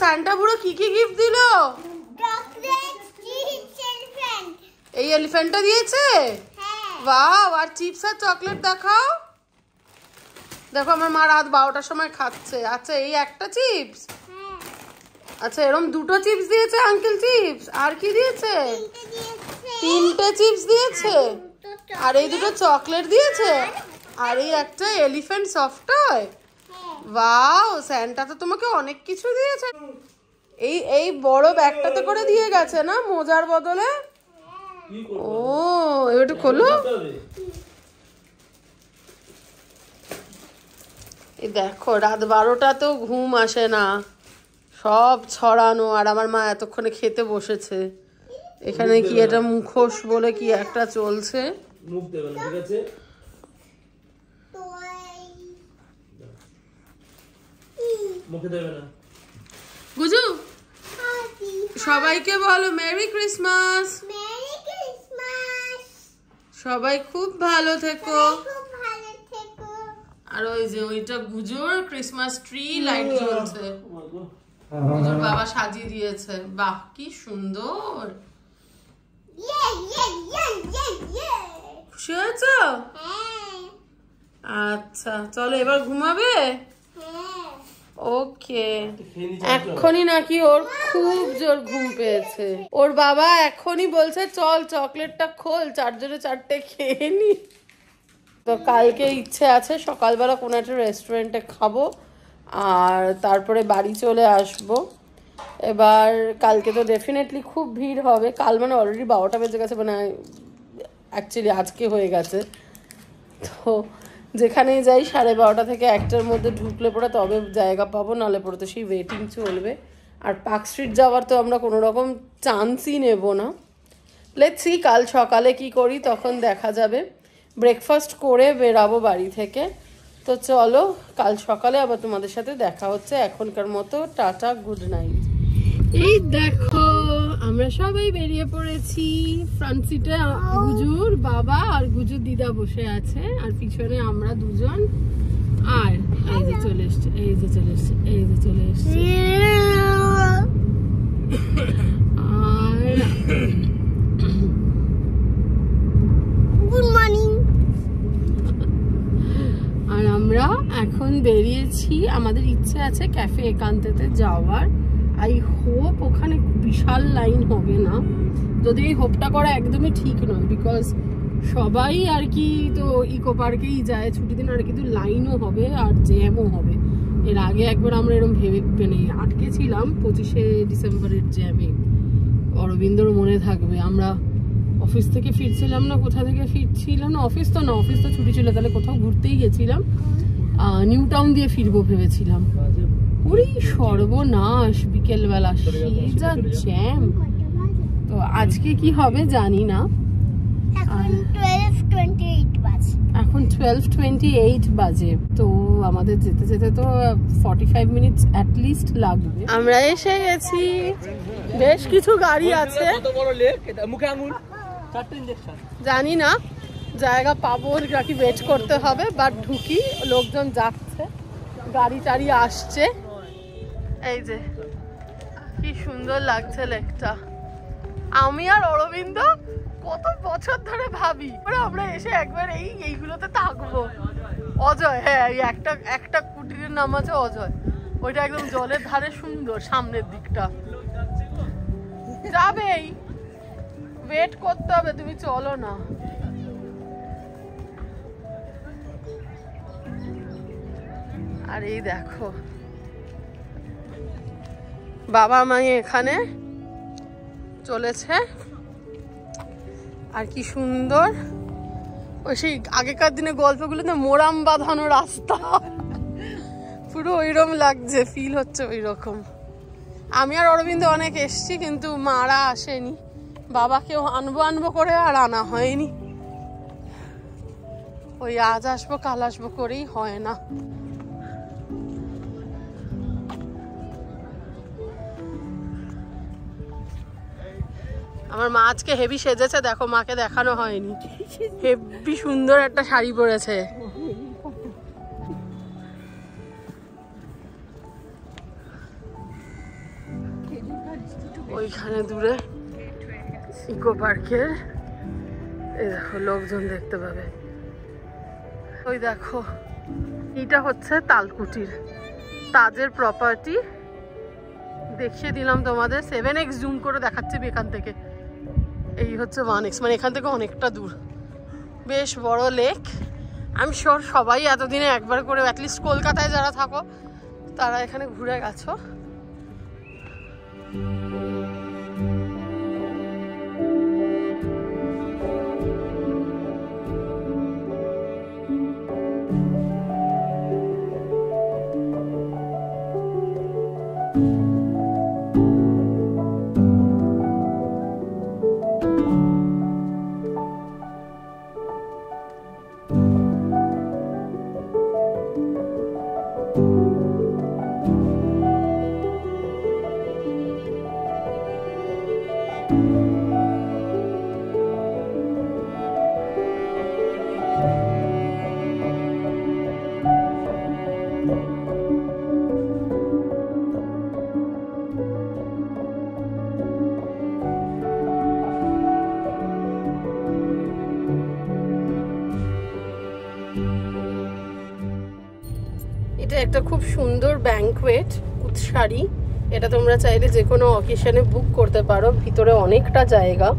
Santa বুড়ো কি কি গিফট দিল? Chocolate, chips, elephant. এই এলিফ্যান্টটা দিয়েছে? হ্যাঁ। ওয়াও, আর চিপস আর চকলেট দেখাও। দেখো আমার মা রাত 12টার সময় খাচ্ছে। আচ্ছা এই একটা চিপস? হ্যাঁ। আচ্ছা এরকম দুটো চিপস দিয়েছে আঙ্কেল চিপস। আর কি দিয়েছে? তিনটে চিপস দিয়েছে। আর এই দুটো চকলেট দিয়েছে। আর এই একটা elephant soft toy. Wow, Santa তো তোমাকে অনেক কিছু দিয়েছে। এই বড় ব্যাগটাতে করে দিয়ে গেছে না মোজার বদলে? ও এবারে খোলো। এই দেখো রাত 12টা তো ঘুম আসে না, সব ছড়ানো। আর আমার মা এতক্ষণে খেতে বসেছে। এখানে কি এটা মুখোশ বলে কি একটা চলছে। মুখ দেবে না, ঠিক আছে? মুখে দেবে না। গুজু সবাইকে বলো মেরি ক্রিসমাস। Merry Christmas. সবাই খুব ভালো থেকো। খুব ভালো থেকো। আর ওই যে ওইটা গুজুর ক্রিসমাস ট্রি লাইট জ্বলছে। গুজুর বাবা সাজিয়ে দিয়েছে। বাহ কি সুন্দর। ইয়ে ইয়ে ইয়ে ইয়ে ইয়ে। খুশি হয়েছো? হ্যাঁ। আচ্ছা চলো এবার ঘুমাবে। হ্যাঁ। ওকে। এখনই নাকি ওর খুব জোর ঘুম পেয়েছে। ওর বাবা এখনই বলছে চল চকলেটটা খোল, চারজনে চারটে খেয়ে নি। তো কালকে ইচ্ছে আছে সকালবেলা কোনো একটা রেস্টুরেন্টে খাবো আর তারপরে বাড়ি চলে আসব। এবার কালকে তো ডেফিনেটলি খুব ভিড় হবে। কাল মানে অলরেডি 12টা বেজে গেছে, মানে অ্যাকচুয়ালি আজকে হয়ে গেছে। তো যেখানেই যাই 12:30 থেকে 1টার মধ্যে ঢুকলে পরে তবে জায়গা পাবো, নাহলে পরে তো সেই ওয়েটিং চলবে। আর পার্ক স্ট্রিট যাওয়ার তো আমরা কোনো রকম চান্সই নেব না। লেটস সি কাল সকালে কি করি, তখন দেখা যাবে। ব্রেকফাস্ট করে বেরাবো বাড়ি থেকে। তো চলো কাল সকালে আবার তোমাদের সাথে দেখা হচ্ছে। এখনকার মতো টাটা, গুড নাইট। এই দেখো আমরা সবাই বেরিয়ে পড়েছি। ফ্রন্ট সিটে গুজুর বাবা আর গুজুর দিদা বসে আছে, আর পিছনে আমরা দুজন। আর এই যে চলে এসছে, এই যে চলে এসছে, এই যে চলে এসছে। আর গুড মর্নিং। আর আমরা এখন বেরিয়েছি। আমাদের ইচ্ছে আছে ক্যাফে একান্তেতে যাওয়ার। আই হোপ ওখানে বিশাল লাইন হবে না। যদি এই হোপটা করা একদমই ঠিক নয়, বিকজ সবাই আর কি তো ইকো পার্কেই যায় ছুটির দিন, আর কিন্তু লাইনও হবে আর জ্যামও হবে। এর আগে একবার আমরা এরকম ভেবে আটকে ছিলাম 25শে ডিসেম্বরের জ্যামে। অরবিন্দর মনে থাকবে, আমরা অফিস থেকে ফিরছিলাম না, কোথা থেকে ফিরছিলাম না, অফিস তো না, অফিস তো ছুটি ছিল, তাহলে কোথাও ঘুরতেই গেছিলাম। নিউ টাউন দিয়ে ফিরবো ভেবেছিলাম। পুরি সর্বনাশ, বিকেলবেলা সেই যা জ্যাম। তো আজকে কি হবে জানি না। এখন 12:28 বাজে। তো আমাদের যেতে যেতে তো 45 মিনিটস অ্যাটলিস্ট লাগবে। আমরা এসে গেছি। বেশ কিছু গাড়ি আছে, জানি না জায়গা পাবো নাকি ওয়েট করতে হবে, বাট ঢুকি। লোকজন যাচ্ছে, গাড়ি টাড়ি আসছে। এই যে কি সুন্দর লাগছে লেকটা। আমি আর অরবিন্দ কত বছর ধরে ভাবি আমরা এসে একবার এইগুলোতে থাকবো। অজয়, হ্যাঁ এই একটা কুটিরের নাম আছে অজয়, ওইটা একদম জলের ধারে সুন্দর, সামনের দিকটা। যাবেই, ওয়েট করতে হবে, তুমি চলো না। আর এই দেখো বাবা মা এখানে চলেছে। আর কি সুন্দর, ওই সেই আগেকার দিনে গল্পগুলোতে মোরাম বাঁধানো রাস্তা, পুরো ওইরকম লাগছে, ফিল হচ্ছে ওইরকম। আমি আর অরবিন্দ অনেক এসছি, কিন্তু মারা আসেনি। বাবাকেও আনবো করে আর আনা হয়নি। ওই আজ আসবো কাল আসবো করেই হয় না। আমার মা আজকে হেভি সেজেছে, দেখো মাকে দেখানো হয়নি। হেভি সুন্দর একটা শাড়ি পরেছে। ওইখানে দূরে ইকো পার্কের এই দেখো লোকজন দেখতে পাবে। ওই দেখো এটা হচ্ছে তালকুটির তাজের প্রপার্টি। দেখিয়ে দিলাম তোমাদের, 7x জুম করে দেখাচ্ছি এখান থেকে। এই হচ্ছে 1x, মানে এখান থেকে অনেকটা দূর, বেশ বড় লেক। আমি শিওর সবাই এতদিনে একবার করে অ্যাটলিস্ট কলকাতায় যারা থাকো তারা এখানে ঘুরে গেছো। এটা একটা খুব সুন্দর ব্যাংকুয়েট উৎসারী। এটা তোমরা চাইলে যে কোনো অকেশনে বুক করতে পারো, ভিতরে অনেকটা জায়গা।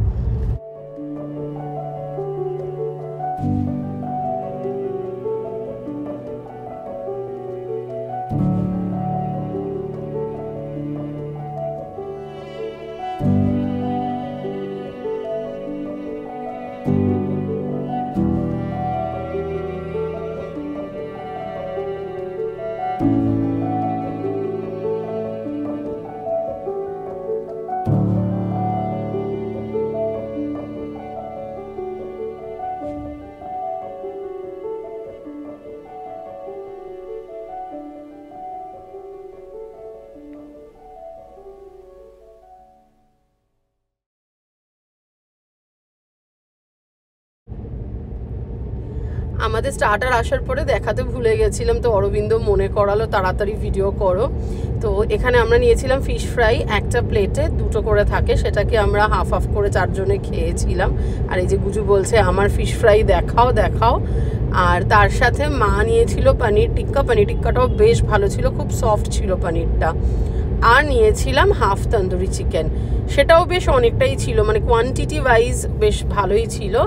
আমাদের স্টার্টার আসার পরে দেখাতে ভুলে গেছিলাম, তো অরবিন্দ মনে করালো তাড়াতাড়ি ভিডিও করো। তো এখানে আমরা নিয়েছিলাম ফিশ ফ্রাই, একটা প্লেটে 2টো করে থাকে, সেটাকে আমরা হাফ হাফ করে 4 জনে খেয়েছিলাম। আর এই যে গুজু বলছে আমার ফিশ ফ্রাই দেখাও দেখাও। আর তার সাথে মা নিয়েছিল পনির টিক্কা, পনির টিক্কাটাও বেশ ভালো ছিল, খুব সফট ছিল পনিরটা। আর নিয়েছিলাম হাফ তন্দুরি চিকেন, সেটাও বেশ অনেকটাই ছিল, মানে কোয়ান্টিটি ওয়াইজ বেশ ভালোই ছিল।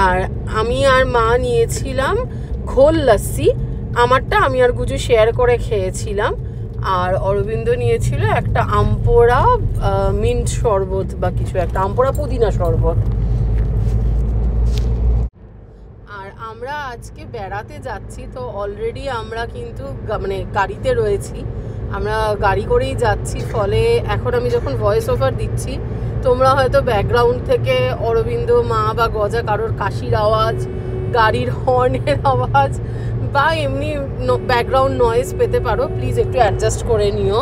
আর আমি আর মা নিয়েছিলাম ঘোল লস্যি, আমারটা আমি আর গুজু শেয়ার করে খেয়েছিলাম। আর অরবিন্দ নিয়েছিল একটা আমপোড়া মিন্ট শরবত বা কিছু একটা, আমপোড়া পুদিনা শরবত। আর আমরা আজকে বেড়াতে যাচ্ছি, তো অলরেডি আমরা কিন্তু মানে গাড়িতে রয়েছি, আমরা গাড়ি করেই যাচ্ছি। ফলে এখন আমি যখন ভয়েস ওভার দিচ্ছি তোমরা হয়তো ব্যাকগ্রাউন্ড থেকে অরবিন্দ, মা বা গজা কারোর কাশির আওয়াজ, গাড়ির হর্নের আওয়াজ বা এমনি ব্যাকগ্রাউন্ড নয়েজ পেতে পারো, প্লিজ একটু অ্যাডজাস্ট করে নিও।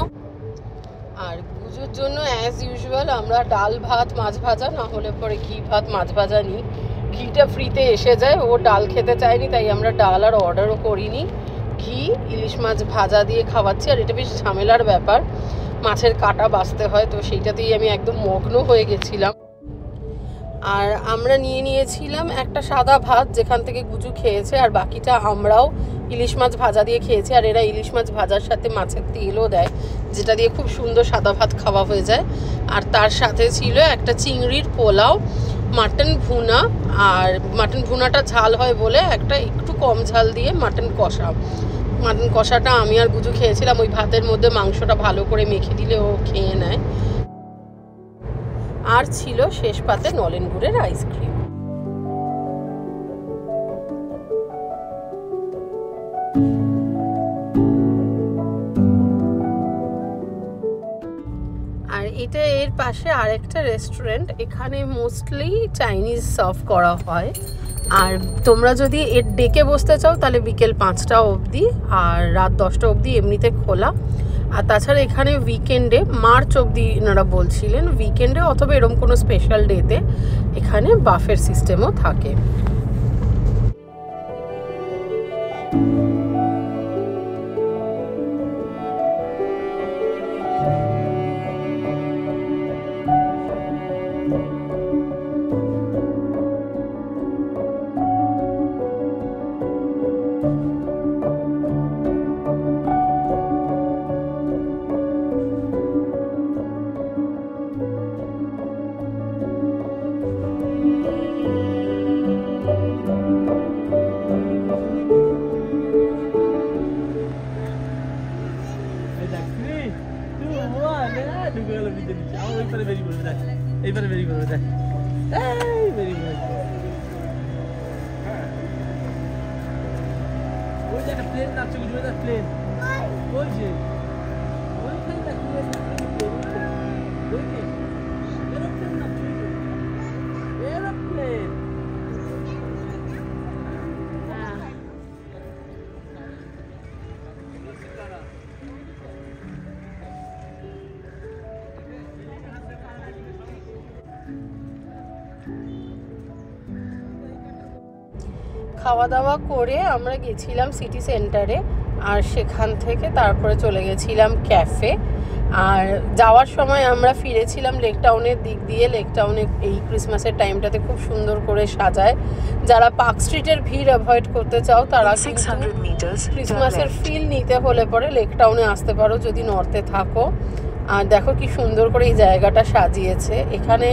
আর গুজুর জন্য অ্যাজ ইউজুয়াল আমরা ডাল ভাত মাছ ভাজা, না হলে পরে ঘি ভাত মাছ ভাজা নিই। ঘিটা ফ্রিতে এসে যায়, ও ডাল খেতে চায়নি, তাই আমরা ডাল আর অর্ডারও করিনি। ঘি ইলিশ মাছ ভাজা দিয়ে খাওয়াচ্ছি। আর এটা বেশ ঝামেলার ব্যাপার, মাছের কাটা বাছতে হয়, তো সেইটাতেই আমি একদম মগ্ন হয়ে গেছিলাম। আর আমরা নিয়েছিলাম একটা সাদা ভাত, যেখান থেকে গুজু খেয়েছে, আর বাকিটা আমরাও ইলিশ মাছ ভাজা দিয়ে খেয়েছি। আর এরা ইলিশ মাছ ভাজার সাথে মাছের তেলও দেয়, যেটা দিয়ে খুব সুন্দর সাদা ভাত খাওয়া হয়ে যায়। আর তার সাথে ছিল একটা চিংড়ির পোলাও, মাটন ভুনা, আর মাটন ভুনাটা ঝাল হয় বলে একটা একটু কম ঝাল দিয়ে মাটন কষা। মাটন কষাটা আমি আর গুজু খেয়েছিলাম, ওই ভাতের মধ্যে মাংসটা ভালো করে মেখে দিলে ও খেয়ে নেয়। আর ছিল শেষ পাতে নলেন গুড়ের আইসক্রিম। আর এটা এর পাশে আরেকটা রেস্টুরেন্ট, এখানে মোস্টলি চাইনিজ সার্ভ করা হয়। আর তোমরা যদি এর ডেকে বসতে চাও তাহলে বিকেল 5টা অবধি, আর রাত 10টা অবধি এমনিতে খোলা। আর তাছাড়া এখানে উইকেন্ডে, মার্চ অবধি এনারা বলছিলেন, উইকেন্ডে অথবা এরকম কোনো স্পেশাল ডেতে এখানে বাফের সিস্টেমও থাকে। ঢুকে গেল ভিতরে নিচে আমার ওইপারে বেরিয়ে পড়বে দেখ এইপারে বেরিয়ে পড়বে দেখ এই বেরিয়ে পড়বে ওই যে একটা প্লেন নাচছে বুঝবে না প্লেন ওই যে ওইখানে দেখ প্লেন ওই যে এরোপ্লেন নাচছে এরোপ্লেন খাওয়া দাওয়া করে আমরা গেছিলাম সিটি সেন্টারে আর সেখান থেকে তারপরে চলে গেছিলাম ক্যাফে আর যাওয়ার সময় আমরা ফিরেছিলাম লেক টাউনের দিক দিয়ে লেক টাউনে এই ক্রিসমাসের টাইমটাতে খুব সুন্দর করে সাজায় যারা পার্ক স্ট্রিটের ভিড় অ্যাভয়েড করতে চাও তারা ক্রিসমাসের ফিল নিতে হলে পরে লেক টাউনে আসতে পারো যদি নর্থে থাকো আর দেখো কি সুন্দর করে এই জায়গাটা সাজিয়েছে এখানে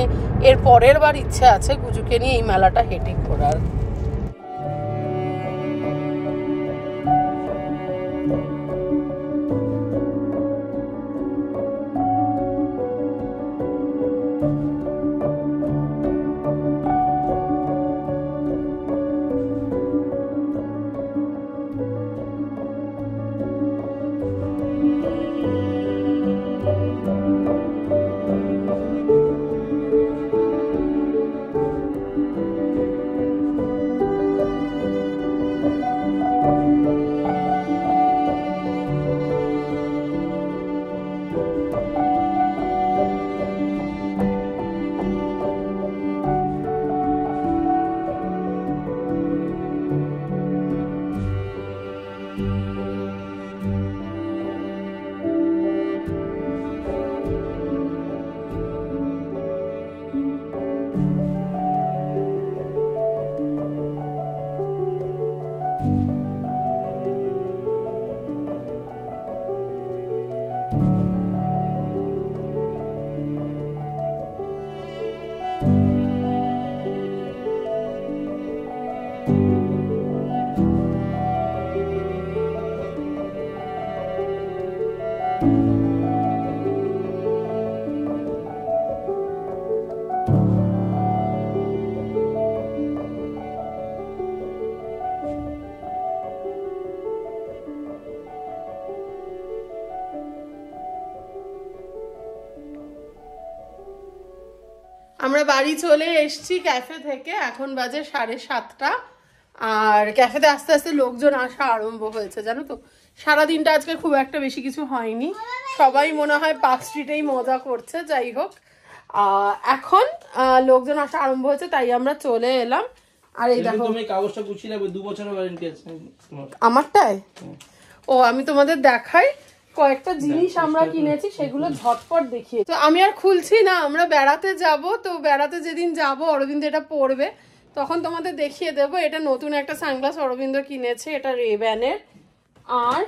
এর পরের বার ইচ্ছে আছে গুজুকে নিয়ে এই মেলাটা হেঁটে ঘোরার আমরা বাড়ি চলে এসেছি ক্যাফে থেকে এখন বাজে 7:30 আর ক্যাফেতে আস্তে আস্তে লোকজন আসা আরম্ভ হয়েছে জানো তো সারাদিনটা আজকে খুব একটা বেশি কিছু হয়নি সবাই মনে হয় পার্ক স্ট্রিটেই মজা করছে যাই হোক এখন লোকজন আসা আরম্ভ হয়েছে তাই আমরা চলে এলাম আর এই দেখো তুমি কাগজটা গুছিয়ে নেবে 2 বছরের ওয়ারেন্টি আছে আমারটাই ও আমি তোমাদের দেখাই কয়েকটা জিনিস আমরা কিনেছি সেগুলো ঝটপট দেখিয়ে তো আমি আর খুলছি না আমরা বেড়াতে যাব তো বেড়াতে যেদিন যাব অরবিন্দ এটা পরবে তখন তোমাদের দেখিয়ে দেবো এটা নতুন একটা সানগ্লাস অরবিন্দ কিনেছে এটা রেব্যানের আর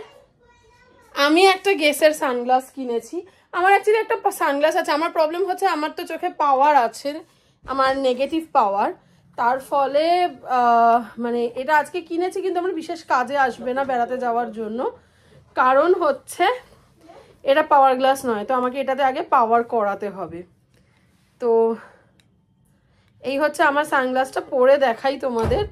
আমি একটা গেসের সানগ্লাস কিনেছি আমার অ্যাকচুয়ালি একটা সানগ্লাস আছে আমার প্রবলেম হচ্ছে আমার তো চোখে পাওয়ার আছে আমার নেগেটিভ পাওয়ার তার ফলে মানে এটা আজকে কিনেছি কিন্তু আমার বিশেষ কাজে আসবে না বেড়াতে যাওয়ার জন্য কারণ হচ্ছে এটা পাওয়ার গ্লাস নয় তো আমাকে এটাতে আগে পাওয়ার করাতে হবে তো এই হচ্ছে আমার সানগ্লাসটা পরে দেখাই তোমাদের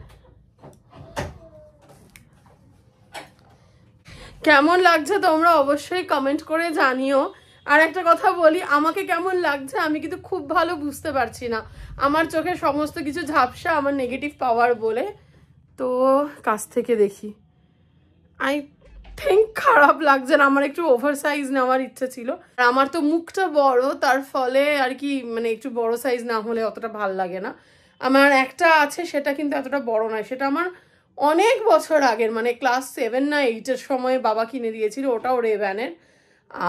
কেমন লাগছে তোমরা অবশ্যই কমেন্ট করে জানিও আর একটা কথা বলি আমাকে কেমন লাগছে আমি কিন্তু খুব ভালো বুঝতে পারছি না আমার চোখে সমস্ত কিছু ঝাপসা আমার নেগেটিভ পাওয়ার বলে তো কাছ থেকে দেখি আই থিঙ্ক খারাপ লাগছে না আমার একটু ওভার সাইজ নেওয়ার ইচ্ছা ছিল আর আমার তো মুখটা বড় তার ফলে আর কি মানে একটু বড় সাইজ না হলে অতটা ভাল লাগে না আমার একটা আছে সেটা কিন্তু এতটা বড় নয় সেটা আমার অনেক বছর আগের মানে ক্লাস 7 না 8 সময় বাবা কিনে দিয়েছিল ওটাও রেব্যানের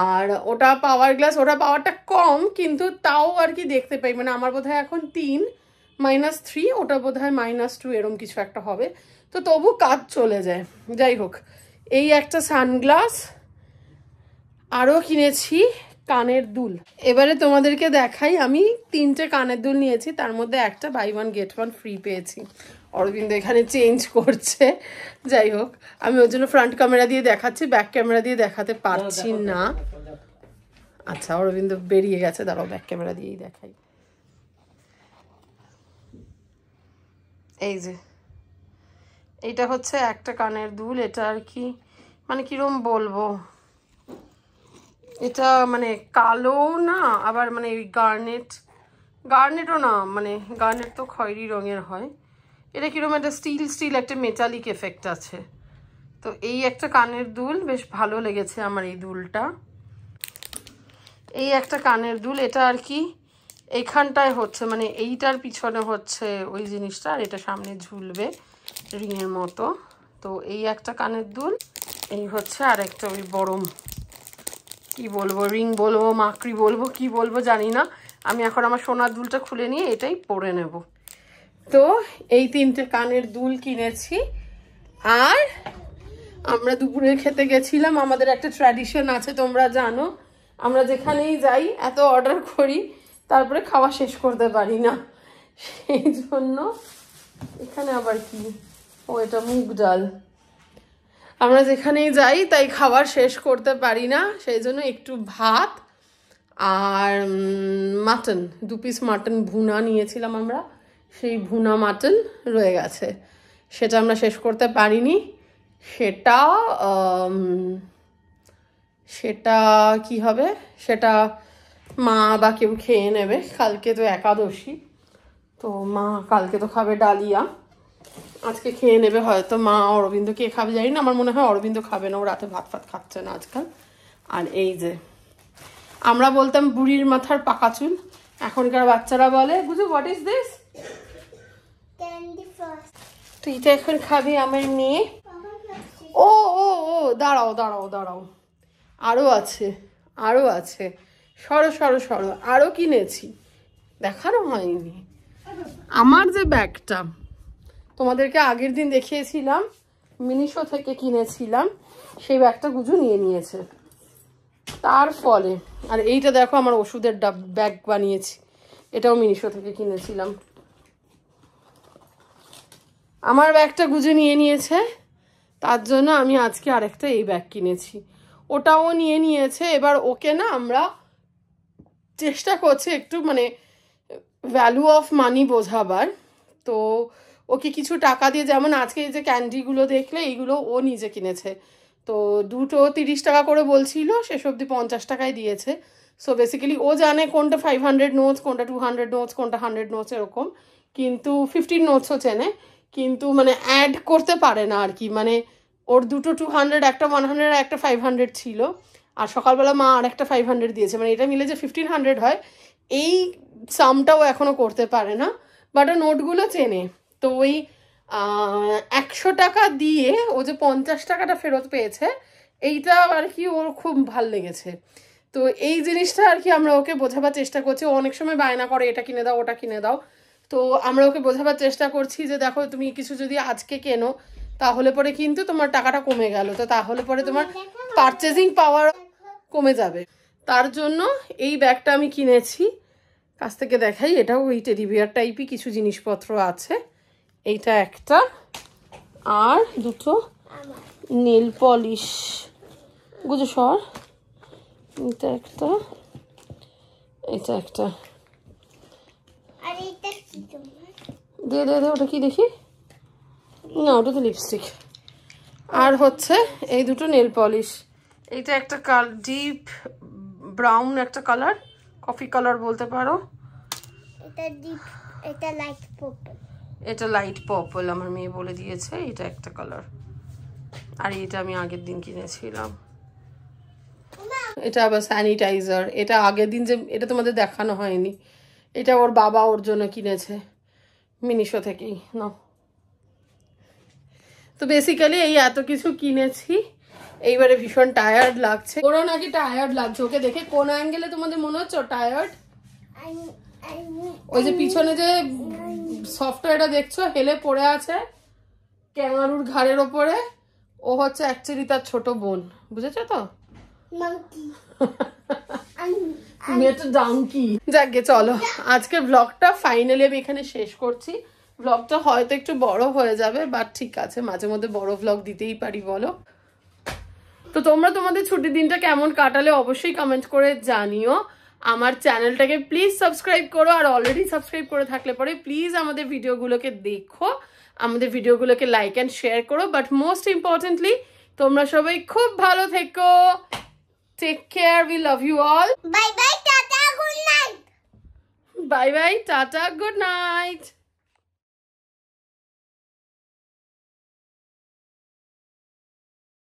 আর ওটা পাওয়ার গ্লাস ওটা পাওয়ারটা কম কিন্তু তাও আর কি দেখতে পাই মানে আমার বোধহয় এখন 3 -3 ওটা বোধহয় -2 এরকম কিছু একটা হবে তো তবু কাজ চলে যায় যাই হোক এই একটা সানগ্লাস আরও কিনেছি কানের দুল এবারে তোমাদেরকে দেখাই আমি 3টে কানের দুল নিয়েছি তার মধ্যে একটা বাই 1 গেট 1 ফ্রি পেয়েছি অরবিন্দ এখানে চেঞ্জ করছে যাই হোক আমি ওর জন্য ফ্রন্ট ক্যামেরা দিয়ে দেখাচ্ছি ব্যাক ক্যামেরা দিয়ে দেখাতে পারছি না আচ্ছা অরবিন্দ বেরিয়ে গেছে, দাঁড়াও ব্যাক ক্যামেরা দিয়েই দেখাই। এই যে এইটা হচ্ছে একটা কানের দুল। এটা আর কি মানে কিরম বলবো, এটা মানে কালো না আবার মানে ওই গার্নেটও না, মানে গার্নেট তো খয়েরি রঙের হয়। এটা কিরম একটা স্টিল একটা মেটালিক এফেক্ট আছে। তো এই একটা কানের দুল, বেশ ভালো লেগেছে আমার এই দুলটা। এই একটা কানের দুল, এটা আর কি এইখানটায় হচ্ছে মানে এইটার পিছনে হচ্ছে ওই জিনিসটা, আর এটা সামনে ঝুলবে রিংয়ের মতো। তো এই একটা কানের দুল, এই হচ্ছে আর একটা ওই বড় কি বলবো, রিং বলবো, মাকড়ি বলবো, কি বলবো জানি না। আমি এখন আমার সোনার দুলটা খুলে নিয়ে এটাই পরে নেব। তো এই 3টে কানের দুল কিনেছি। আর আমরা দুপুরে খেতে গেছিলাম, আমাদের একটা ট্র্যাডিশন আছে তোমরা জানো, আমরা যেখানেই যাই এত অর্ডার করি তারপরে খাওয়া শেষ করতে পারি না। সেই জন্য এখানে আবার কি, ও এটা মুগ ডাল, আমরা যেখানেই যাই তাই খাবার শেষ করতে পারি না। সেই জন্য একটু ভাত আর মাটন, 2 পিস মাটন ভুনা নিয়েছিলাম আমরা, সেই ভুনা মাটন রয়ে গেছে, সেটা আমরা শেষ করতে পারিনি। সেটা কি হবে, সেটা মা বা কেউ খেয়ে নেবে। কালকে তো একাদশী, তো মা কালকে তো খাবে ডালিয়া, আজকে খেয়ে নেবে হয়তো মা। অরবিন্দ কে খাবে জানি না, আমার মনে হয় অরবিন্দ খাবে না, ও রাতে ভাত খাচ্ছে না আজকাল। আর এই যে আমরা বলতাম বুড়ির মাথার পাকা চুল, এখনকার বাচ্চারা বলে বুঝো what is this, candy floss. তো এটা এখন খাবে আমার মেয়ে। ও ও ও দাঁড়াও দাঁড়াও দাঁড়াও, আরো আছে, সরো আরো কিনেছি, দেখানো হয়নি। আমার যে ব্যাগটা তোমাদেরকে আগের দিন দেখিয়েছিলাম, মিনিশো থেকে কিনেছিলাম, সেই ব্যাগটা গুজু নিয়ে নিয়েছে তার ফলে। আর এইটা দেখো আমার ওষুধের ব্যাগ বানিয়েছি, এটাও মিনিশো থেকে কিনেছিলাম। আমার ব্যাগটা গুজু নিয়ে নিয়েছে, তার জন্য আমি আজকে আরেকটা এই ব্যাগ কিনেছি, ওটাও নিয়ে নিয়েছে। এবার ওকে না আমরা চেষ্টা করছি একটু মানে ভ্যালু অফ মানি বোঝাবার। তো ওকে কিছু টাকা দিয়ে, যেমন আজকে এই যে ক্যান্ডিগুলো দেখলে এইগুলো ও নিজে কিনেছে, তো দুটো 30 টাকা করে বলছিল, শেষ অবধি 50 টাকায় দিয়েছে। সো বেসিক্যালি ও জানে কোনটা 500 নোটস, কোনটা 200 নোটস, কোনটা 100 নোটস এরকম, কিন্তু 15 নোটসও চেনে, কিন্তু মানে অ্যাড করতে পারে না আর কি। মানে ওর দুটো 200, একটা 100 আর একটা 500 ছিল, আর সকালবেলা মা আর একটা 500 দিয়েছে, মানে এটা মিলে যে 1500 হয় এই সামটাও এখনও করতে পারে না, বাট ও নোটগুলো চেনে। তো ওই 100 টাকা দিয়ে ও যে 50 টাকাটা ফেরত পেয়েছে, এইটা আর কি ওর খুব ভাল লেগেছে। তো এই জিনিসটা আর কি আমরা ওকে বোঝাবার চেষ্টা করছি। ও অনেক সময় বায়না করে এটা কিনে দাও ওটা কিনে দাও, তো আমরা ওকে বোঝাবার চেষ্টা করছি যে দেখো তুমি কিছু যদি আজকে কেনো তাহলে পরে কিন্তু তোমার টাকাটা কমে গেল, তো তাহলে পরে তোমার পারচেজিং পাওয়ার কমে যাবে। তার জন্য এই ব্যাগটা আমি কিনেছি। কাছ থেকে দেখাই, এটাও ওই টেডি বিয়ার টাইপই কিছু জিনিসপত্র আছে। এইটা একটা, আর দুটো নেল পলিশ, বুঝো সর, এটা একটা, এটা একটা, আর এটা কি তোমার? দে দে দে, ওটা কি দেখি, না ওটা তো লিপস্টিক। আর হচ্ছে এই দুটো নেল পলিশ, এইটা একটা ডিপ ব্রাউন একটা কালার, কফি কালার বলতে পারো, এটা ডিপ, এটা লাইট পার্পল, এটা লাইট পার্পল আমার মেয়ে বলে দিয়েছে, এটা একটা কালার। আর এটা আমি আগের দিন কিনেছিলাম, এটা আবার স্যানিটাইজার, এটা আগের দিন যে এটা তোমাদের দেখানো হয়নি, এটা ওর বাবা ওর জন্য কিনেছে মিনিশো থেকেই না। তো বেসিক্যালি এই এত কিছু কিনেছি, এইবারে ভীষণ টায়ার্ড লাগছে, ওরও নাকি টায়ার্ড লাগছে। ওকে দেখে কোন অ্যাঙ্গেলে তোমাদের মনে হচ্ছে টায়ার্ড? ওই যে পিছনে যে সফটওয়্যারটা দেখছো হেলে পড়ে আছে ক্যাঙ্গারুর ঘাড়ের ওপরে, ও হচ্ছে অ্যাকচুয়ালি তার ছোট বোন, বুঝেছো তো? যাকে চলো আজকে ব্লগটা ফাইনালি আমি এখানে শেষ করছি। ব্লগটা হয়তো একটু বড় হয়ে যাবে, বাট ঠিক আছে, মাঝে মধ্যে বড় ব্লগ দিতেই পারি বলো। তো তোমরা তোমাদের ছুটির দিনটা কেমন কাটালে অবশ্যই কমেন্ট করে জানিও। আমার চ্যানেলটাকে প্লিজ সাবস্ক্রাইব করো, আর অলরেডি সাবস্ক্রাইব করে থাকলে পরে প্লিজ আমাদের ভিডিওগুলোকে দেখো, আমাদের ভিডিওগুলোকে লাইক অ্যান্ড শেয়ার করো। বাট মোস্ট ইম্পর্টেন্টলি তোমরা সবাই খুব ভালো থেকো। Take care, we love you all. Bye bye, tata, good night. Bye bye, tata, good night.